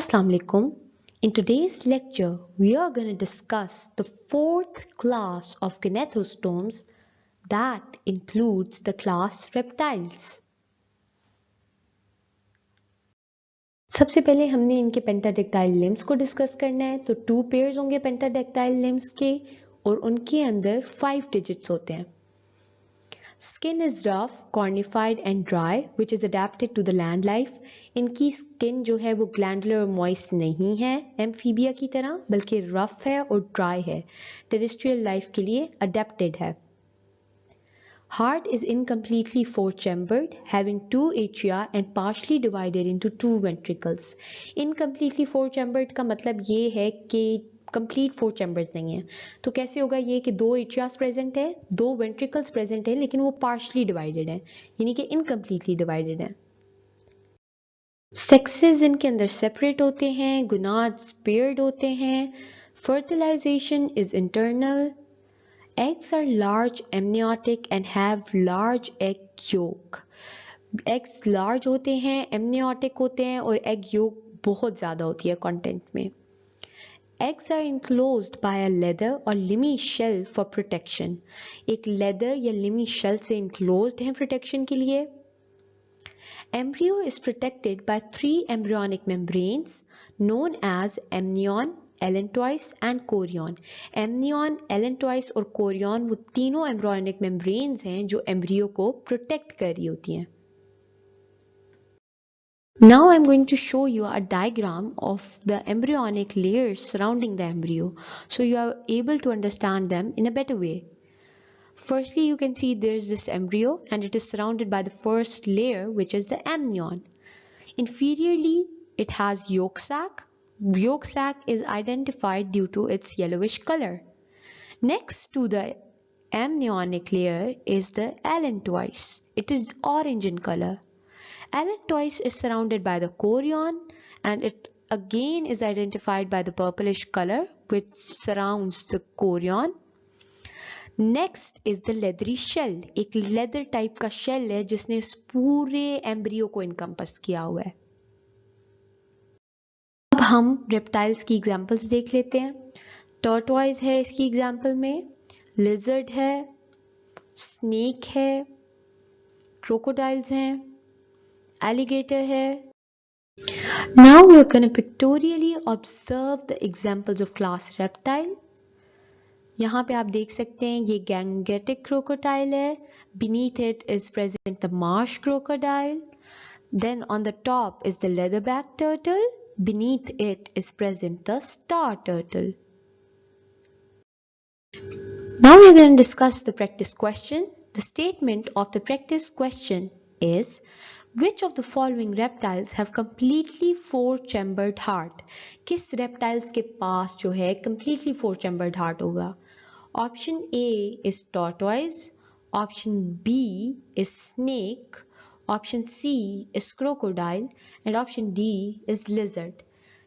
Assalamu alaikum. In today's lecture, we are going to discuss the fourth class of kinetostomes that includes the class reptiles. सबसे पहले हमने इनके pentadactyl limbs को discuss करना है। तो 2 पेयर्स होंगे पेंटाडेक्टाइल लिम्स के और उनके अंदर 5 डिजिट्स होते हैं। Skin is rough, cornified and dry, which is adapted to the land life. इनकी स्किन जो है वो ग्लैंडुलर और मॉइस्ट नहीं है एम्फीबिया की तरह, बल्कि रफ है और ड्राई है। टेरेस्ट्रियल लाइफ के लिए अडेप्टेड है। Heart is incompletely four-chambered, having 2 atria and partially divided into 2 ventricles. Incompletely four-chambered का मतलब ये है कि कंप्लीट 4 चैम्बर्स नहीं है। तो कैसे होगा ये कि 2 एट्रियास प्रेजेंट है, 2 वेंट्रिकल्स प्रेजेंट है, लेकिन वो पार्शली डिवाइडेड है, यानी कि इनकम्प्लीटली डिवाइडेड है। सेक्सेस इनके अंदर सेपरेट होते हैं, गोनाड्स पेयर्ड होते हैं। Fertilisation is internal. Eggs are large amniotic and have large egg yolk. Eggs large होते हैं, एमनियोटिक होते हैं और एग योक बहुत ज़्यादा होती है कंटेंट में। Eggs are enclosed by a leather or limmy shell for protection. एक leather या limmy shell से enclosed है protection के लिए। Embryo is protected by 3 embryonic membranes known as amnion, allantois and chorion. Amnion, allantois और chorion वो तीनों embryonic membranes हैं जो embryo को protect कर रही होती हैं। Now I'm going to show you a diagram of the embryonic layers surrounding the embryo so you are able to understand them in a better way. Firstly, you can see there's this embryo and it is surrounded by the first layer, which is the amnion. Inferiorly, it has yolk sac. Yolk sac is identified due to its yellowish color. Next to the amniotic layer is the allantois. It is orange in color. Allantois is surrounded by the chorion and it again is identified by the purplish color which surrounds the chorion. Next is the leathery shell. एक leather type का shell है जिसने इस पूरे embryo को encompass किया हुआ है। अब हम reptiles की examples देख लेते हैं। Tortoise है इसकी example में, lizard है, snake है, crocodiles हैं, alligator है। Now we are going to pictorially observe the examples of class reptile. यहाँ पे आप देख सकते हैं ये gangetic crocodile है, beneath it is present the marsh crocodile, then on the top is the leatherback turtle, beneath it is present the star turtle. Now we are going to discuss the practice question. The statement of the practice question is, which of the following reptiles have completely four-chambered heart? किस reptiles के पास जो है completely four-chambered heart होगा? Option A is tortoise, option B is snake, option C is crocodile and option D is lizard.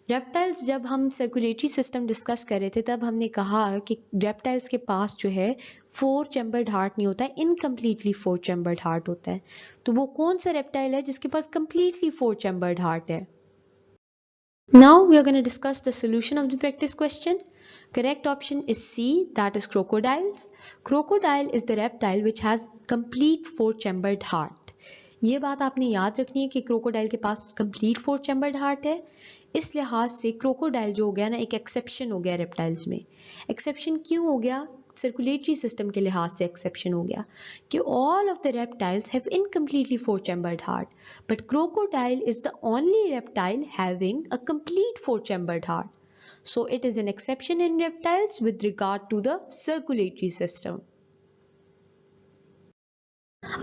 Reptiles जब हम circulatory system discuss कर रहे थे तब हमने कहा कि रेप्टाइल्स के पास जो है 4 चैम्बर्ड हार्ट नहीं होता है, इनकम्प्लीटली 4 चैम्बर्ड हार्ट होता है। तो वो कौन सा रेप्टाइल है जिसके पास कंप्लीटली 4 चैम्बर्ड हार्ट है? Now we are going to discuss the solution of the practice question. Correct option is C, that is crocodiles. Crocodile is the reptile which has complete 4 chambered heart. ये बात आपने याद रखनी है कि crocodile के पास complete 4 chambered heart है। इस लिहाज से क्रोकोडाइल जो हो गया ना एक एक्सेप्शन हो गया रेप्टाइल्स में। एक्सेप्शन क्यों हो गया? सर्कुलेटरी सिस्टम के लिहाज से एक्सेप्शन हो गया कि all of the reptiles have incompletely 4 chambered heart but crocodile is the only reptile having a complete 4 chambered heart. So it is an exception in reptiles with regard to the circulatory system.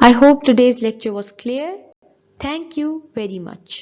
I hope today's lecture was clear. Thank you very much.